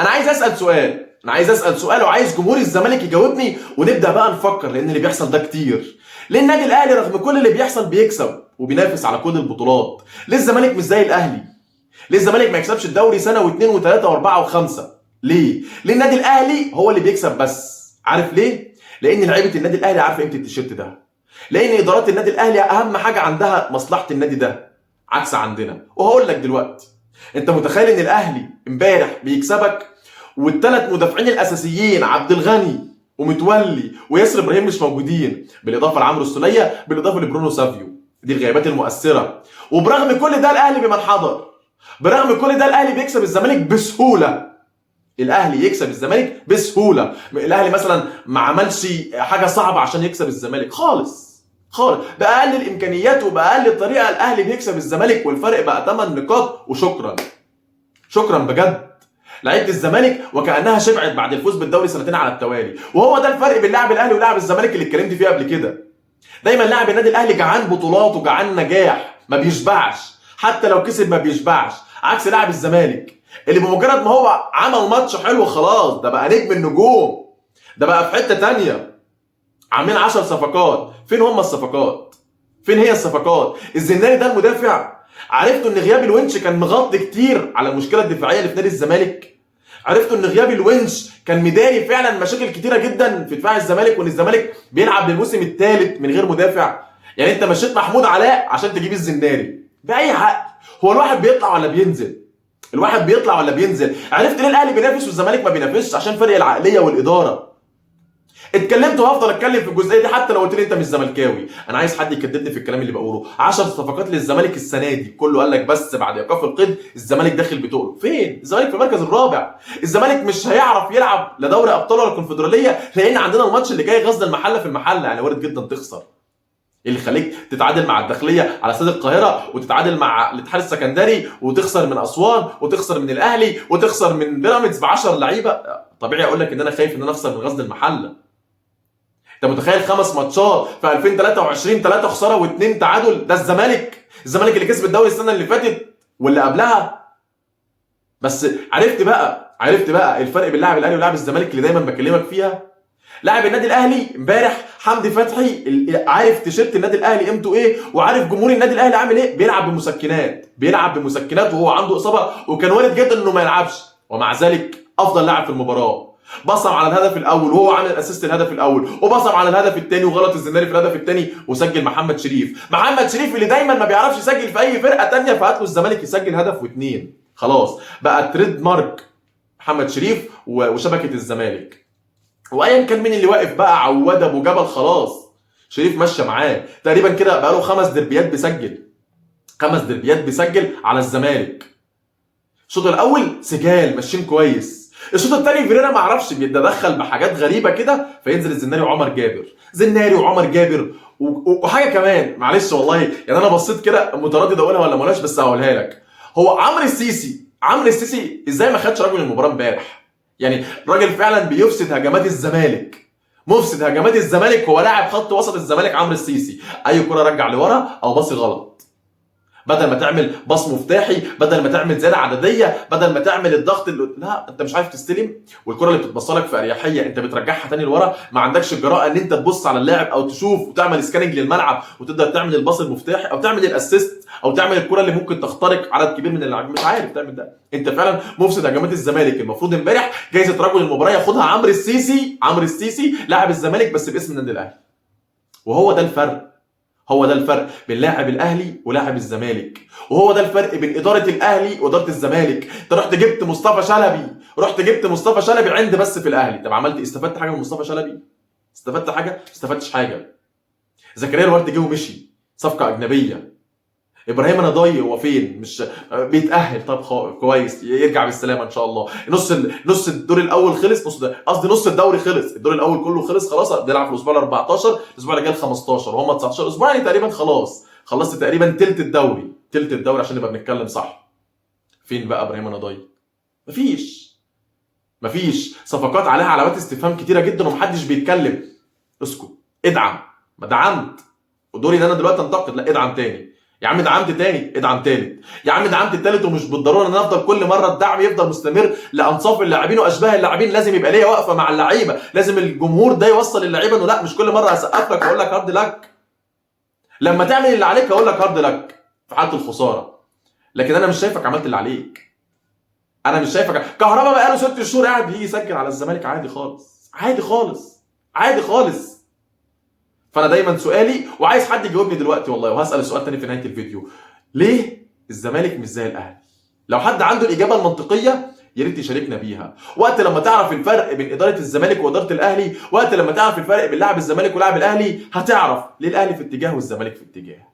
انا عايز اسال سؤال وعايز جمهور الزمالك يجاوبني، ونبدا بقى نفكر، لان اللي بيحصل ده كتير. ليه النادي الاهلي رغم كل اللي بيحصل بيكسب وبينافس على كل البطولات؟ ليه الزمالك مش زي الاهلي؟ ليه الزمالك ما يكسبش الدوري سنه واثنين وثلاثه واربعه وخمسه؟ ليه النادي الاهلي هو اللي بيكسب بس؟ عارف ليه؟ لان لعيبه النادي الاهلي عارفه قيمه التيشيرت ده، لان ادارات النادي الاهلي اهم حاجه عندها مصلحه النادي ده، عكس عندنا. وهقول لك دلوقتي، انت متخيل ان الاهلي امبارح بيكسبك والثلاث مدافعين الاساسيين عبد الغني ومتولي وياسر ابراهيم مش موجودين، بالاضافه لعمرو السوليه، بالاضافه لبرونو سافيو، دي الغيابات المؤثره. وبرغم كل ده الاهلي بمن حضر، برغم كل ده الاهلي بيكسب الزمالك بسهوله. الاهلي يكسب الزمالك بسهوله. الاهلي مثلا ما عملش حاجه صعبه عشان يكسب الزمالك خالص باقل الامكانيات وباقل طريقه الاهلي بيكسب الزمالك، والفرق بقى 8 نقاط شكرا بجد. لعيبه الزمالك وكانها شبعت بعد الفوز بالدوري سنتين على التوالي. وهو ده الفرق بين لاعب الاهلي ولاعب الزمالك اللي اتكلمت فيه قبل كده. دايما لاعب النادي الاهلي جعان بطولات وجعان نجاح، ما بيشبعش، حتى لو كسب ما بيشبعش، عكس لاعب الزمالك اللي بمجرد ما هو عمل ماتش حلو خلاص ده بقى نجم النجوم، ده بقى في حته تانيه. عاملين 10 صفقات، فين هم الصفقات؟ فين هي الصفقات؟ الزناري ده المدافع، عرفتوا ان غياب الونش كان مغطي كتير على المشكله الدفاعيه اللي في نادي الزمالك؟ عرفتوا ان غياب الونش كان مداري فعلا مشاكل كتيره جدا في دفاع الزمالك، وان الزمالك بيلعب للموسم الثالث من غير مدافع؟ يعني انت مشيت محمود علاء عشان تجيب الزناري باي حق؟ هو الواحد بيطلع ولا بينزل؟ عرفت ليه الاهلي بينافس والزمالك ما بينافسش؟ عشان فرق العقليه والاداره. اتكلمت وهفضل اتكلم في الجزئيه دي حتى لو قلت لي انت مش زملكاوي. انا عايز حد يكدبني في الكلام اللي بقوله. 10 صفقات للزمالك السنه دي، كله قال لك بس بعد ايقاف القيد الزمالك داخل بتقله. فين الزمالك؟ في المركز الرابع. الزمالك مش هيعرف يلعب لا دوري ابطال ولا كونفدراليه، لان عندنا الماتش اللي جاي غزل المحله في المحله، يعني وارد جدا تخسر. اللي يخليك تتعادل مع الداخليه على استاد القاهره، وتتعادل مع الاتحاد السكندري، وتخسر من اسوان، وتخسر من الاهلي، وتخسر من بيراميدز ب 10 لعيبه؟ طبيعي اقول لك ان انا خايف ان انا اخسر من غزل المحله. انت متخيل 5 ماتشات في 2023 3 خساره و2 تعادل؟ ده الزمالك اللي كسب الدوري السنه اللي فاتت واللي قبلها. بس عرفت بقى الفرق بين لاعب الاهلي ولاعب الزمالك اللي دايما بكلمك فيها. لاعب النادي الاهلي امبارح حمدي فتحي عارف تيشيرت النادي الاهلي قيمته ايه، وعارف جمهور النادي الاهلي عامل ايه. بيلعب بمسكنات وهو عنده اصابه، وكان وارد جدا انه ما يلعبش، ومع ذلك افضل لاعب في المباراه. بصم على الهدف الاول وهو عامل اسيست الهدف الاول، وبصم على الهدف الثاني وغلط الزناري في الهدف الثاني، وسجل محمد شريف اللي دايما ما بيعرفش يسجل في اي فرقه ثانيه، فهات له الزمالك يسجل هدف واثنين. خلاص بقى تريد مارك محمد شريف وشبكه الزمالك. وايا كان مين اللي واقف بقى، عواد ابو جبل، خلاص شريف ماشيه معاه تقريبا كده، بقى له 5 دربيات بيسجل على الزمالك. الشوط الاول سجال ماشيين كويس، الشوط الثاني فيريرا ما اعرفش بيتدخل بحاجات غريبه كده، فينزل الزناري وعمر جابر وحاجه كمان معلش والله، يعني انا بصيت كده متردد اقولها ولا ما اقولهاش، بس هقولها لك. هو عمرو السيسي ازاي ما خدش رجل المباراه امبارح؟ يعني الراجل فعلا بيفسد هجمات الزمالك، مفسد هجمات الزمالك. هو لاعب خط وسط الزمالك عمرو السيسي، اي كره رجع لورا او باصي غلط، بدل ما تعمل باص مفتاحي، بدل ما تعمل زياده عدديه، بدل ما تعمل الضغط لا انت مش عارف تستلم، والكره اللي بتتبصلك في اريحيه انت بترجعها تاني لورا. ما عندكش الجراءه ان انت تبص على اللاعب او تشوف وتعمل سكاننج للملعب وتقدر تعمل الباص المفتاحي او تعمل الاسيست او تعمل الكره اللي ممكن تخترق عدد كبير من اللاعبين. مش عارف تعمل ده. انت فعلا مفسد هجمات الزمالك. المفروض امبارح جايزه رجل المباراه ياخدها عمرو السيسي لاعب الزمالك بس باسم النادي الاهلي. وهو ده الفرق بين لاعب الاهلي ولاعب الزمالك، وهو ده الفرق بين اداره الاهلي واداره الزمالك. انت رحت جبت مصطفى شلبي عند بس في الاهلي. طب عملت استفدت حاجه من مصطفى شلبي؟ استفدت حاجه؟ ما استفدتش حاجه. زكريا الورد جه ومشي، صفقه اجنبيه. ابراهيم نضاي هو فين؟ مش بيتاهل؟ طب كويس، يرجع بالسلامه ان شاء الله. نص الدور الاول خلص، نص الدوري خلص، الدور الاول كله خلص خلاص. بنلعب في الاسبوع ال 14، الاسبوع اللي جاي ال 15 وهم 19 اسبوع، يعني تقريبا خلاص خلصت تقريبا تلت الدوري عشان نبقى بنتكلم صح. فين بقى ابراهيم نضاي؟ مفيش صفقات عليها علامات استفهام كتيره جدا ومحدش بيتكلم. اسكت، ادعم. ما دعمت ودوري ان انا دلوقتي انتقد؟ لا ادعم تاني. يا عم دعمت تاني، ادعم تالت. يا عم دعمت التالت، ومش بالضروره ان انا افضل كل مره الدعم يفضل مستمر لانصاف اللاعبين واشباه اللاعبين. لازم يبقى ليا وقفه مع اللعيبه، لازم الجمهور ده يوصل للعيبه انه لا، مش كل مره هسقف لك واقول لك هارد لك. لما تعمل اللي عليك هقول لك هارد لك في حاله الخساره. لكن انا مش شايفك عملت اللي عليك. انا مش شايفك. كهربا بقى له 6 شهور قاعد بيجي يسجل على الزمالك عادي خالص، عادي خالص، عادي خالص. فانا دايما سؤالي، وعايز حد يجاوبني دلوقتي والله، وهسال السؤال تاني في نهايه الفيديو: ليه الزمالك مش زي الاهلي؟ لو حد عنده الاجابه المنطقيه يا ريت يشاركنا بيها. وقت لما تعرف الفرق بين اداره الزمالك واداره الاهلي، وقت لما تعرف الفرق بين لاعب الزمالك ولاعب الاهلي، هتعرف ليه الاهلي في اتجاه والزمالك في اتجاه.